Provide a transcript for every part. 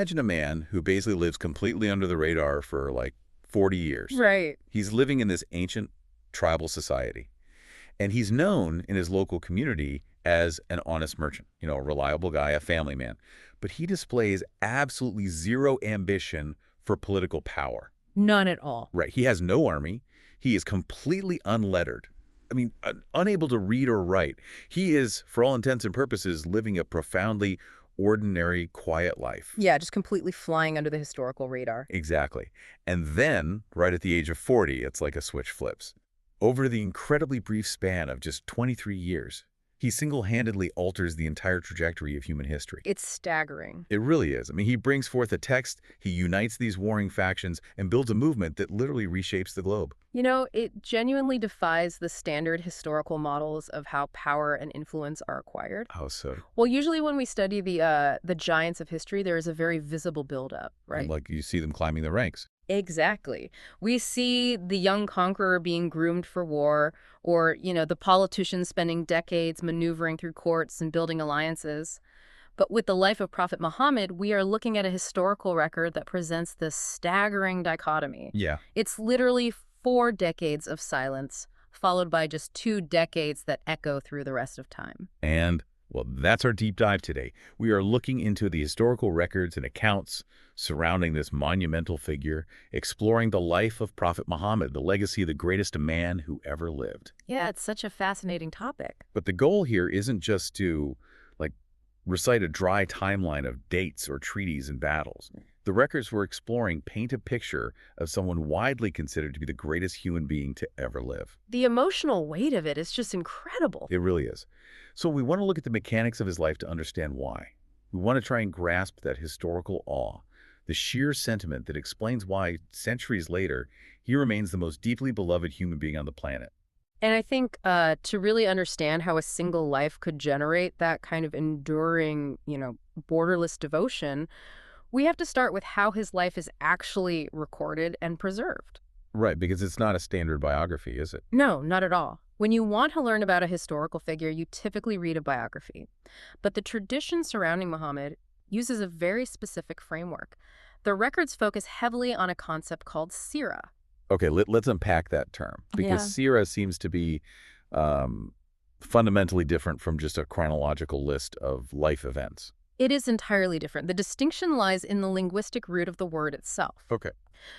imagine a man who basically lives completely under the radar for like 40 years. Right. He's living in this ancient tribal society, and he's known in his local community as an honest merchant, a reliable guy, a family man. But he displays absolutely zero ambition for political power. None at all. Right. He has no army. He is completely unlettered. I mean, unable to read or write. He is, for all intents and purposes, living a profoundly ordinary, quiet life. Yeah, just completely flying under the historical radar. Exactly. And then, right at the age of 40, it's like a switch flips. Over the incredibly brief span of just 23 years, he single-handedly alters the entire trajectory of human history. It's staggering. It really is. I mean, he brings forth a text, he unites these warring factions, and builds a movement that literally reshapes the globe. It genuinely defies the standard historical models of how power and influence are acquired. How so? Well, usually when we study the giants of history, there is a very visible buildup, right? Like you see them climbing the ranks. Exactly. We see the young conqueror being groomed for war, or, the politicians spending decades maneuvering through courts and building alliances. But with the life of Prophet Muhammad, we are looking at a historical record that presents this staggering dichotomy. Yeah. It's literally 4 decades of silence, followed by just 2 decades that echo through the rest of time. And, well, that's our deep dive today. We are looking into the historical records and accounts surrounding this monumental figure, exploring the life of Prophet Muhammad, the legacy of the greatest man who ever lived. Yeah, it's such a fascinating topic. But the goal here isn't just to, recite a dry timeline of dates or treaties and battles. The records we're exploring paint a picture of someone widely considered to be the greatest human being to ever live. The emotional weight of it is just incredible. It really is. So we want to look at the mechanics of his life to understand why. We want to try and grasp that historical awe, the sheer sentiment that explains why, centuries later, he remains the most deeply beloved human being on the planet. And I think to really understand how a single life could generate that kind of enduring, borderless devotion, we have to start with how his life is actually recorded and preserved. Right, because it's not a standard biography, is it? No, not at all. When you want to learn about a historical figure, you typically read a biography. But the tradition surrounding Muhammad uses a very specific framework. The records focus heavily on a concept called seerah. Okay, let's unpack that term, because seerah seems to be fundamentally different from just a chronological list of life events. It is entirely different. The distinction lies in the linguistic root of the word itself. Okay.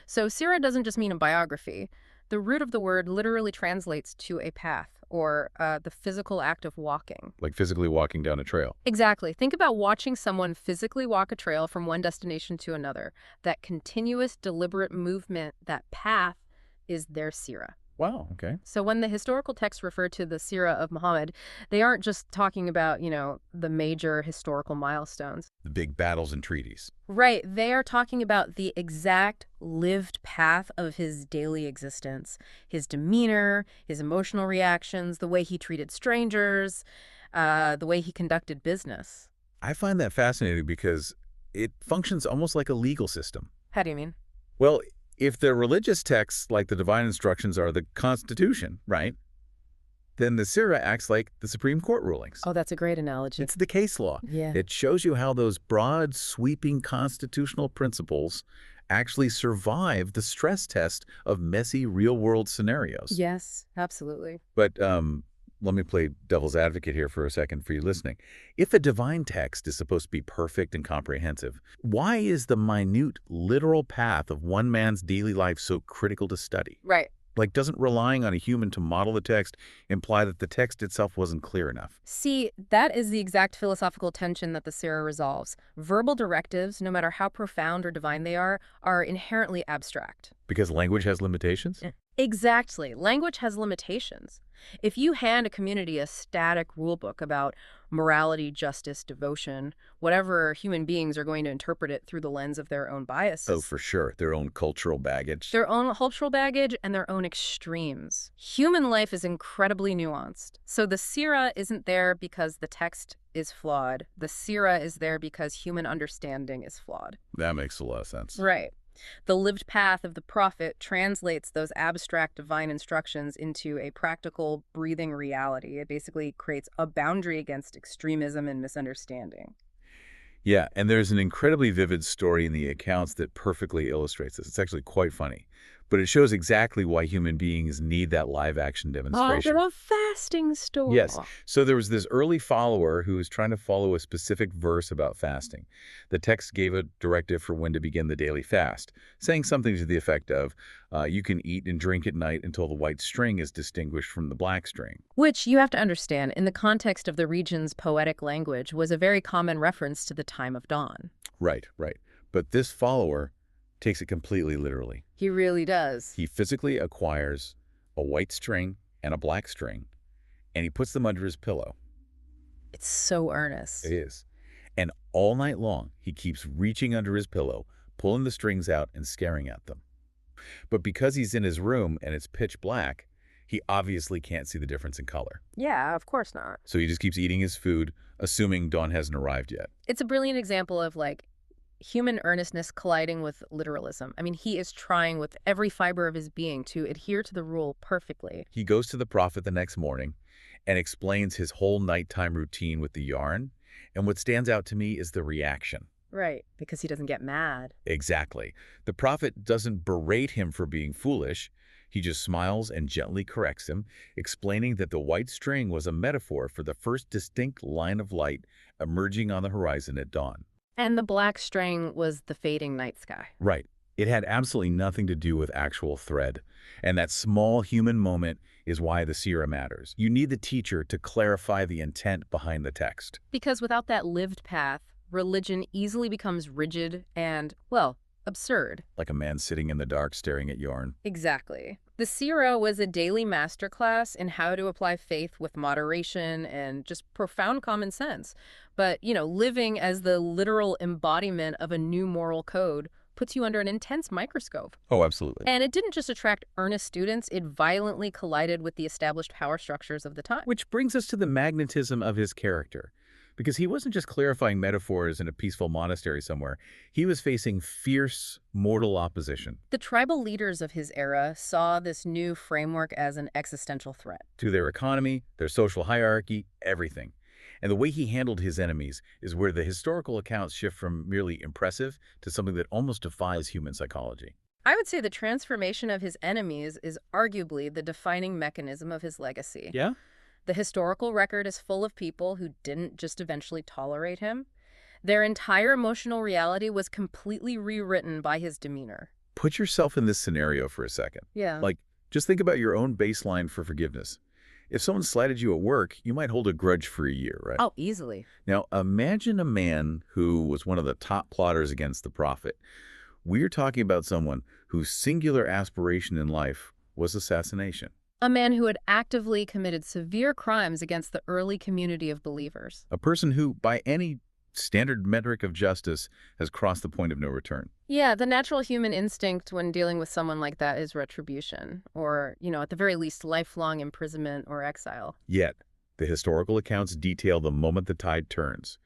So seerah doesn't just mean a biography. The root of the word literally translates to a path, or the physical act of walking. Like physically walking down a trail. Exactly. Think about watching someone physically walk a trail from one destination to another. That continuous, deliberate movement, that path, is their seerah. Wow, okay. So when the historical texts refer to the seerah of Muhammad, they aren't just talking about, the major historical milestones. The big battles and treaties. Right. They are talking about the exact lived path of his daily existence, his demeanor, his emotional reactions, the way he treated strangers, the way he conducted business. I find that fascinating because it functions almost like a legal system. How do you mean? Well, if the religious texts, like the divine instructions, are the Constitution, right, then the seerah acts like the Supreme Court rulings. Oh, that's a great analogy. It's the case law. Yeah. It shows you how those broad, sweeping constitutional principles actually survive the stress test of messy, real-world scenarios. Yes, absolutely. But let me play devil's advocate here for a second for you listening. If a divine text is supposed to be perfect and comprehensive, why is the minute, literal path of one man's daily life so critical to study? Right. Doesn't relying on a human to model the text imply that the text itself wasn't clear enough? See, that is the exact philosophical tension that the seerah resolves. Verbal directives, no matter how profound or divine they are inherently abstract. Because language has limitations? Exactly. Language has limitations. If you hand a community a static rulebook about morality, justice, devotion, whatever, human beings are going to interpret it through the lens of their own biases. Oh, for sure. Their own cultural baggage. Their own cultural baggage and their own extremes. Human life is incredibly nuanced. So the seerah isn't there because the text is flawed. The seerah is there because human understanding is flawed. That makes a lot of sense. Right. The lived path of the prophet translates those abstract divine instructions into a practical, breathing reality. It basically creates a boundary against extremism and misunderstanding. Yeah, and there's an incredibly vivid story in the accounts that perfectly illustrates this. It's actually quite funny, but it shows exactly why human beings need that live-action Oh, they're demonstration. a fasting Yes. store. So there was this early follower who was trying to follow a specific verse about fasting. The text gave a directive for when to begin the daily fast, saying something to the effect of, you can eat and drink at night until the white string is distinguished from the black string. Which, you have to understand, in the context of the region's poetic language, was a very common reference to the time of dawn. Right, right. But this follower takes it completely literally. He really does. He physically acquires a white string and a black string, and he puts them under his pillow. It's so It earnest. is. And all night long, he keeps reaching under his pillow, pulling the strings out and staring at them. But because he's in his room and it's pitch black, he obviously can't see the difference in color. Yeah, of course not. So he just keeps eating his food, assuming dawn hasn't arrived yet. It's a brilliant example of, like, human earnestness colliding with literalism. I mean, he is trying with every fiber of his being to adhere to the rule perfectly. He goes to the prophet the next morning and explains his whole nighttime routine with the yarn. And what stands out to me is the reaction. Right, because he doesn't get mad. Exactly. The prophet doesn't berate him for being foolish. He just smiles and gently corrects him, explaining that the white string was a metaphor for the first distinct line of light emerging on the horizon at dawn. And the black string was the fading night sky. Right. It had absolutely nothing to do with actual thread. And that small human moment is why the seerah matters. You need the teacher to clarify the intent behind the text. Because without that lived path, religion easily becomes rigid and, well, absurd. Like a man sitting in the dark staring at yarn. Exactly. The Seerah was a daily masterclass in how to apply faith with moderation and just profound common sense. But, living as the literal embodiment of a new moral code puts you under an intense microscope. Oh, absolutely. And it didn't just attract earnest students, it violently collided with the established power structures of the time. Which brings us to the magnetism of his character. Because he wasn't just clarifying metaphors in a peaceful monastery somewhere. He was facing fierce, mortal opposition The tribal leaders of his era saw this new framework as an existential threat. to their economy, their social hierarchy, everything. And the way he handled his enemies is where the historical accounts shift from merely impressive to something that almost defies human psychology. I would say the transformation of his enemies is arguably the defining mechanism of his legacy. Yeah? The historical record is full of people who didn't just eventually tolerate him. Their entire emotional reality was completely rewritten by his demeanor. Put yourself in this scenario for a second. Yeah. Like, just think about your own baseline for forgiveness. If someone slighted you at work, you might hold a grudge for a year, right? Oh, easily. Now, imagine a man who was one of the top plotters against the prophet. We're talking about someone whose singular aspiration in life was assassination. A man who had actively committed severe crimes against the early community of believers. A person who, by any standard metric of justice, has crossed the point of no return. Yeah, the natural human instinct when dealing with someone like that is retribution, or, at the very least, lifelong imprisonment or exile. Yet, the historical accounts detail the moment the tide turns.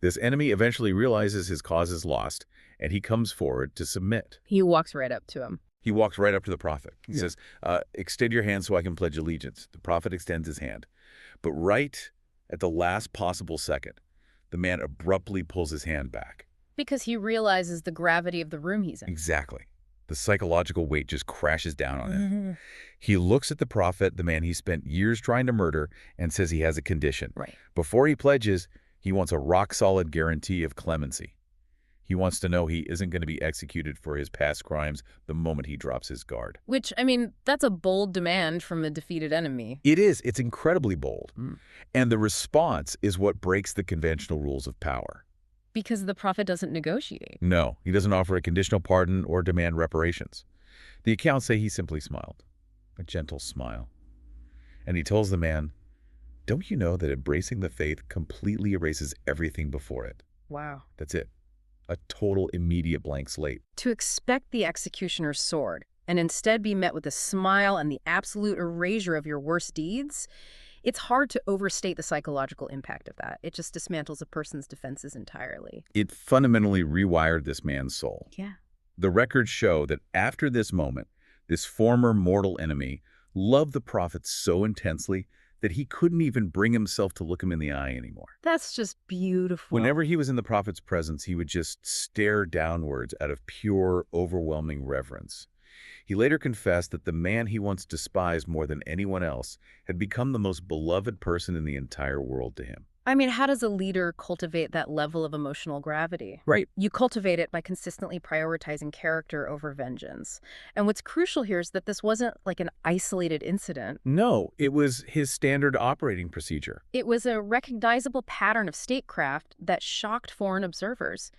This enemy eventually realizes his cause is lost, and he comes forward to submit. He walks right up to him. He walks right up to the prophet. He says, extend your hand so I can pledge allegiance. The prophet extends his hand. But right at the last possible second, the man abruptly pulls his hand back. Because he realizes the gravity of the room he's in. Exactly. The psychological weight just crashes down on him. He looks at the prophet, the man he spent years trying to murder, and says he has a condition. Right. Before he pledges, he wants a rock-solid guarantee of clemency. He wants to know he isn't going to be executed for his past crimes the moment he drops his guard. Which, that's a bold demand from a defeated enemy. It is. It's incredibly bold. And the response is what breaks the conventional rules of power. Because the prophet doesn't negotiate. No, he doesn't offer a conditional pardon or demand reparations. The accounts say he simply smiled, a gentle smile. And he tells the man, don't you know that embracing the faith completely erases everything before it? Wow. That's it. A total immediate blank slate. To expect the executioner's sword and instead be met with a smile and the absolute erasure of your worst deeds, it's hard to overstate the psychological impact of that. It just dismantles a person's defenses entirely. It fundamentally rewired this man's soul. Yeah. The records show that after this moment, this former mortal enemy loved the prophet so intensely that he couldn't even bring himself to look him in the eye anymore. That's just beautiful. Whenever he was in the prophet's presence, he would just stare downwards out of pure, overwhelming reverence. He later confessed that the man he once despised more than anyone else had become the most beloved person in the entire world to him. I mean, how does a leader cultivate that level of emotional gravity? Right. You cultivate it by consistently prioritizing character over vengeance. And what's crucial here is that this wasn't like an isolated incident. No, it was his standard operating procedure. It was a recognizable pattern of statecraft that shocked foreign observers.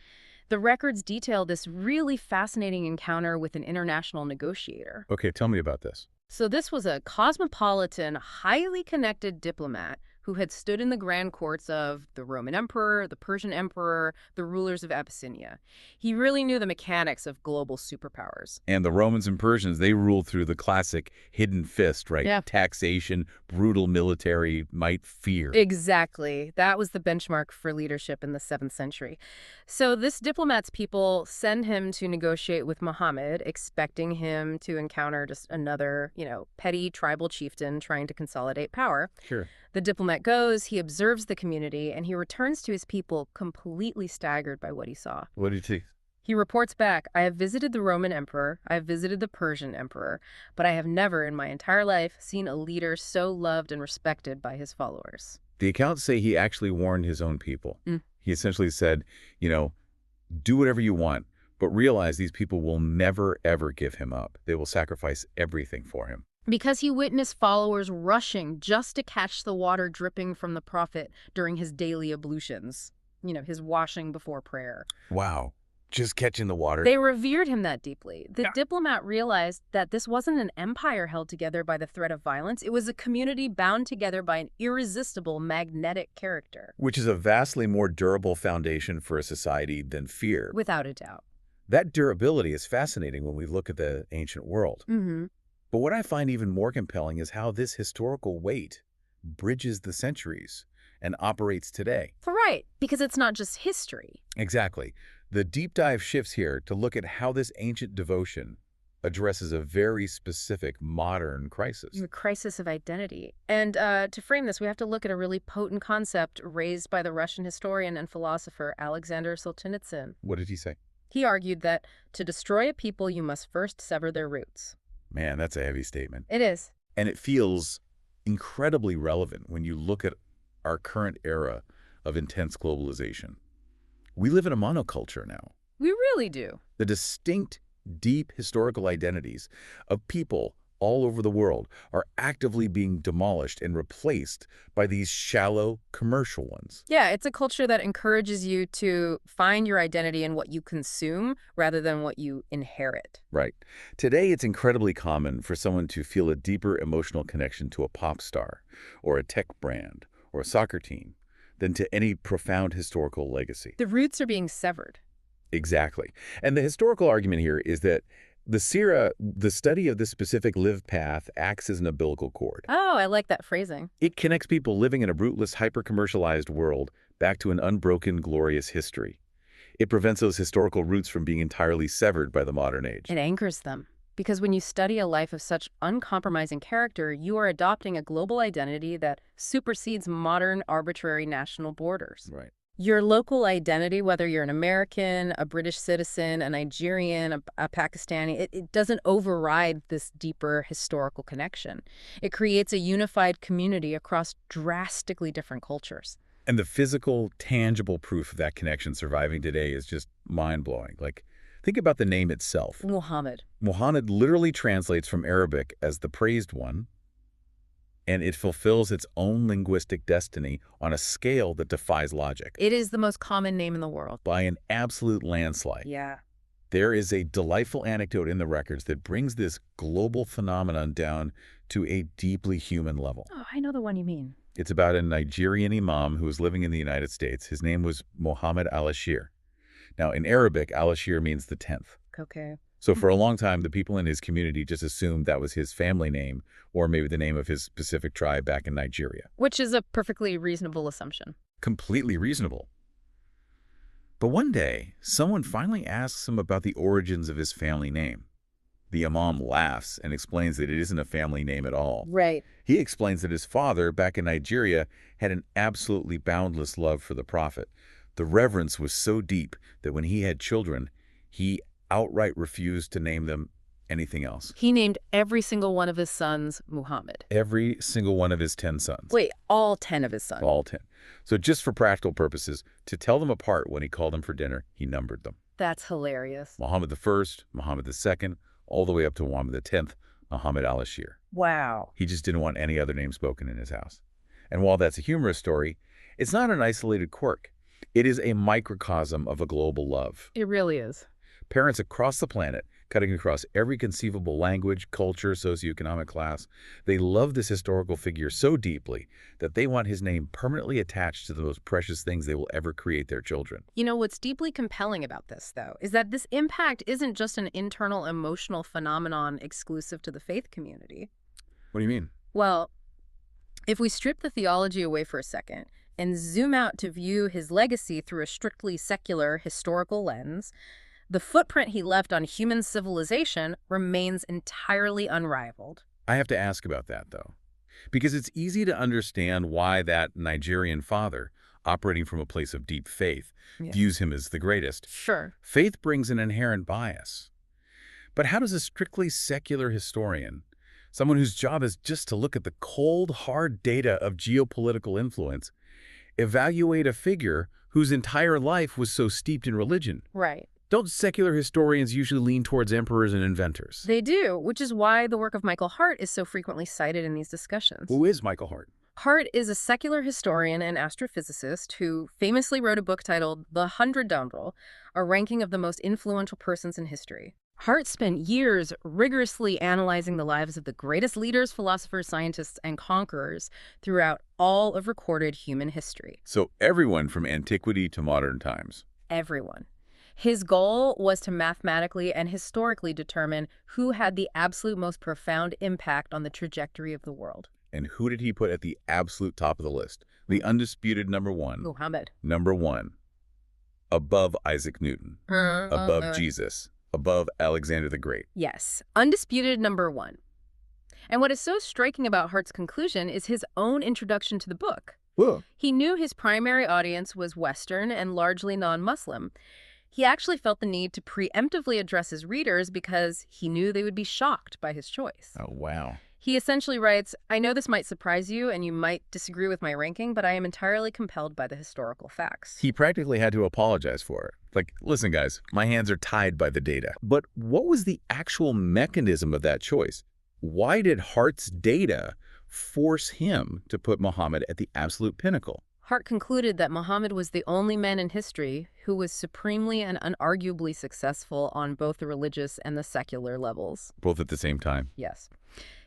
The records detail this really fascinating encounter with an international negotiator. Okay, tell me about this. So this was a cosmopolitan, highly connected diplomat who had stood in the grand courts of the Roman emperor, the Persian emperor, the rulers of Abyssinia. He really knew the mechanics of global superpowers. And the Romans and Persians, they ruled through the classic hidden fist, right? Yeah. Taxation, brutal military might, fear. Exactly. That was the benchmark for leadership in the 7th century. So this diplomat's people send him to negotiate with Muhammad, expecting him to encounter just another, petty tribal chieftain trying to consolidate power. Sure. The diplomat goes, he observes the community, and he returns to his people completely staggered by what he saw. What did he see? He reports back, I have visited the Roman emperor, I have visited the Persian emperor, but I have never in my entire life seen a leader so loved and respected by his followers. The accounts say he actually warned his own people. Mm. He essentially said, do whatever you want, but realize these people will never, ever give him up. They will sacrifice everything for him. Because he witnessed followers rushing just to catch the water dripping from the prophet during his daily ablutions, his washing before prayer. Wow. Just catching the water. They revered him that deeply. The diplomat realized that this wasn't an empire held together by the threat of violence. It was a community bound together by an irresistible magnetic character. Which is a vastly more durable foundation for a society than fear. Without a doubt. That durability is fascinating when we look at the ancient world. Mm-hmm. But what I find even more compelling is how this historical weight bridges the centuries and operates today. Right, because it's not just history. Exactly. The deep dive shifts here to look at how this ancient devotion addresses a very specific modern crisis. The crisis of identity. And to frame this, we have to look at a really potent concept raised by the Russian historian and philosopher Alexander Solzhenitsyn. What did he say? He argued that to destroy a people, you must first sever their roots. Man, that's a heavy statement. It is. And it feels incredibly relevant when you look at our current era of intense globalization. We live in a monoculture now. We really do. The distinct, deep historical identities of people all over the world are actively being demolished and replaced by these shallow commercial ones. Yeah, it's a culture that encourages you to find your identity in what you consume rather than what you inherit. Right. Today, it's incredibly common for someone to feel a deeper emotional connection to a pop star or a tech brand or a soccer team than to any profound historical legacy. The roots are being severed. Exactly. And the historical argument here is that the Sira, the study of this specific live path, acts as an umbilical cord. Oh, I like that phrasing. It connects people living in a rootless, hyper-commercialized world back to an unbroken, glorious history. It prevents those historical roots from being entirely severed by the modern age. It anchors them. Because when you study a life of such uncompromising character, you are adopting a global identity that supersedes modern arbitrary national borders. Right. Your local identity, whether you're an American, a British citizen, a Nigerian, a Pakistani, it doesn't override this deeper historical connection. It creates a unified community across drastically different cultures. And the physical, tangible proof of that connection surviving today is just mind-blowing. Think about the name itself. Muhammad. Muhammad literally translates from Arabic as the praised one, and it fulfills its own linguistic destiny on a scale that defies logic. It is the most common name in the world. By an absolute landslide. Yeah. There is a delightful anecdote in the records that brings this global phenomenon down to a deeply human level. Oh, I know the one you mean. It's about a Nigerian imam who was living in the United States. His name was Muhammad al-Ashir. Now, in Arabic, al-Ashir means the 10th. Okay. So for a long time, the people in his community just assumed that was his family name or maybe the name of his specific tribe back in Nigeria. Which is a perfectly reasonable assumption. Completely reasonable. But one day, someone finally asks him about the origins of his family name. The imam laughs and explains that it isn't a family name at all. Right. He explains that his father, back in Nigeria, had an absolutely boundless love for the Prophet. The reverence was so deep that when he had children, he outright refused to name them anything else. He named every single one of his sons Muhammad. Every single one of his 10 sons. Wait, all 10 of his sons? All 10. So just for practical purposes, to tell them apart when he called them for dinner, he numbered them. That's hilarious. Muhammad I, Muhammad II, all the way up to Muhammad X, Muhammad al-Ashir. Wow. He just didn't want any other name spoken in his house. And while that's a humorous story, it's not an isolated quirk. It is a microcosm of a global love. It really is. Parents across the planet, cutting across every conceivable language, culture, socioeconomic class, they love this historical figure so deeply that they want his name permanently attached to the most precious things they will ever create their children. You know, what's deeply compelling about this, though, is that this impact isn't just an internal emotional phenomenon exclusive to the faith community. What do you mean? Well, if we strip the theology away for a second and zoom out to view his legacy through a strictly secular historical lens, the footprint he left on human civilization remains entirely unrivaled. I have to ask about that, though, because it's easy to understand why that Nigerian father, operating from a place of deep faith, views him as the greatest. Sure. Faith brings an inherent bias. But how does a strictly secular historian, someone whose job is just to look at the cold, hard data of geopolitical influence, evaluate a figure whose entire life was so steeped in religion? Right. Don't secular historians usually lean towards emperors and inventors? They do, which is why the work of Michael Hart is so frequently cited in these discussions. Who is Michael Hart? Hart is a secular historian and astrophysicist who famously wrote a book titled The 100 Rule, a ranking of the most influential persons in history. Hart spent years rigorously analyzing the lives of the greatest leaders, philosophers, scientists, and conquerors throughout all of recorded human history. So everyone from antiquity to modern times. Everyone. His goal was to mathematically and historically determine who had the absolute most profound impact on the trajectory of the world. And who did he put at the absolute top of the list? The undisputed number one. Muhammad. Number one. Above Isaac Newton. Above Jesus. Above Alexander the Great. Yes. Undisputed number one. And what is so striking about Hart's conclusion is his own introduction to the book. Whoa. He knew his primary audience was Western and largely non-Muslim. He actually felt the need to preemptively address his readers because he knew they would be shocked by his choice. Oh, wow. He essentially writes, I know this might surprise you and you might disagree with my ranking, but I am entirely compelled by the historical facts. He practically had to apologize for it. Like, listen, guys, my hands are tied by the data. But what was the actual mechanism of that choice? Why did Hart's data force him to put Muhammad at the absolute pinnacle? Hart concluded that Muhammad was the only man in history who was supremely and unarguably successful on both the religious and the secular levels. Both at the same time. Yes.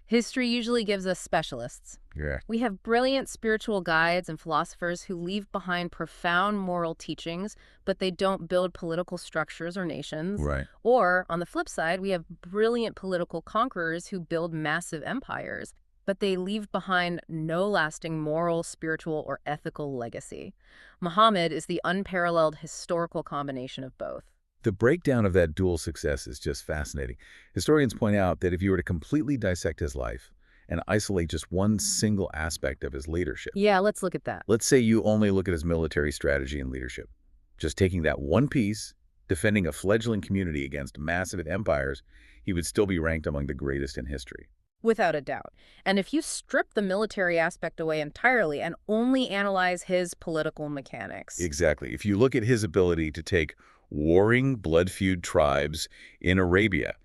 History usually gives us specialists. Yeah. We have brilliant spiritual guides and philosophers who leave behind profound moral teachings, but they don't build political structures or nations. Right. Or, on the flip side, we have brilliant political conquerors who build massive empires, but they leave behind no lasting moral, spiritual, or ethical legacy. Muhammad is the unparalleled historical combination of both. The breakdown of that dual success is just fascinating. Historians point out that if you were to completely dissect his life and isolate just one single aspect of his leadership. Yeah, let's look at that. Let's say you only look at his military strategy and leadership. Just taking that one piece, defending a fledgling community against massive empires, he would still be ranked among the greatest in history. Without a doubt. And if you strip the military aspect away entirely and only analyze his political mechanics. Exactly. If you look at his ability to take warring, blood-feud tribes in Arabia,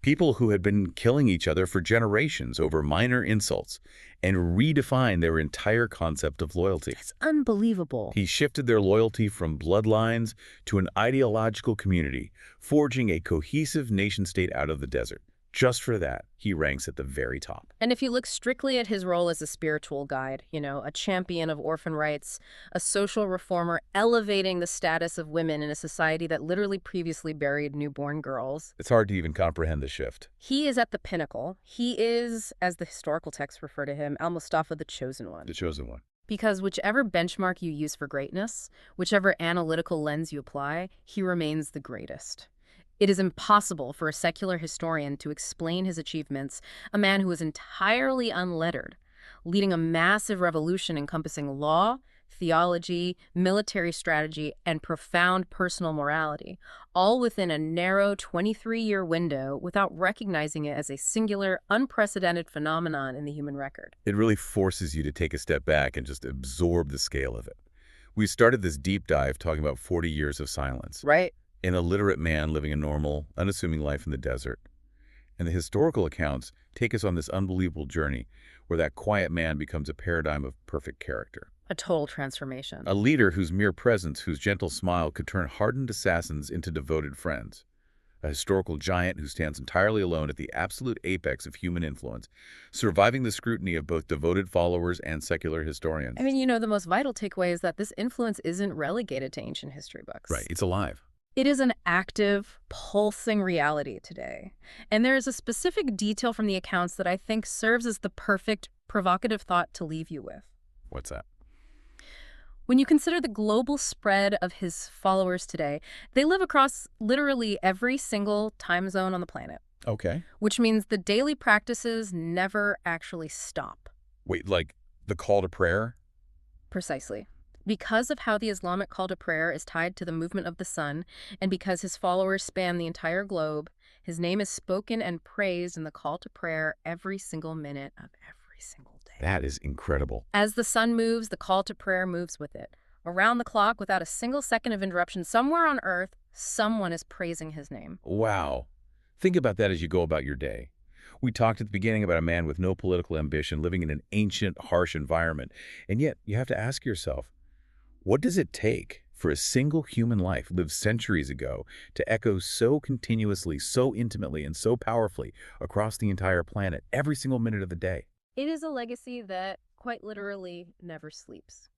people who had been killing each other for generations over minor insults, and redefine their entire concept of loyalty. It's unbelievable. He shifted their loyalty from bloodlines to an ideological community, forging a cohesive nation-state out of the desert. Just for that, he ranks at the very top. And if you look strictly at his role as a spiritual guide, a champion of orphan rights, a social reformer elevating the status of women in a society that literally previously buried newborn girls. It's hard to even comprehend the shift. He is at the pinnacle. He is, as the historical texts refer to him, Al-Mustafa, the chosen one. The chosen one. Because whichever benchmark you use for greatness, whichever analytical lens you apply, he remains the greatest. It is impossible for a secular historian to explain his achievements, a man who was entirely unlettered, leading a massive revolution encompassing law, theology, military strategy, and profound personal morality, all within a narrow 23-year window without recognizing it as a singular, unprecedented phenomenon in the human record. It really forces you to take a step back and just absorb the scale of it. We started this deep dive talking about 40 years of silence, Right. an illiterate man living a normal, unassuming life in the desert. And the historical accounts take us on this unbelievable journey where that quiet man becomes a paradigm of perfect character. A total transformation. A leader whose mere presence, whose gentle smile could turn hardened assassins into devoted friends. A historical giant who stands entirely alone at the absolute apex of human influence, surviving the scrutiny of both devoted followers and secular historians. I mean, the most vital takeaway is that this influence isn't relegated to ancient history books. Right, it's alive. It is an active, pulsing reality today. And there is a specific detail from the accounts that I think serves as the perfect, provocative thought to leave you with. What's that? When you consider the global spread of his followers today, they live across literally every single time zone on the planet, Okay. which means the daily practices never actually stop. Wait, like the call to prayer? Precisely. Because of how the Islamic call to prayer is tied to the movement of the sun, and because his followers span the entire globe, his name is spoken and praised in the call to prayer every single minute of every single day. That is incredible. As the sun moves, the call to prayer moves with it. Around the clock, without a single second of interruption, somewhere on earth, someone is praising his name. Wow. Think about that as you go about your day. We talked at the beginning about a man with no political ambition living in an ancient, harsh environment. And yet, you have to ask yourself, what does it take for a single human life lived centuries ago to echo so continuously, so intimately, and so powerfully across the entire planet every single minute of the day? It is a legacy that, quite literally, never sleeps.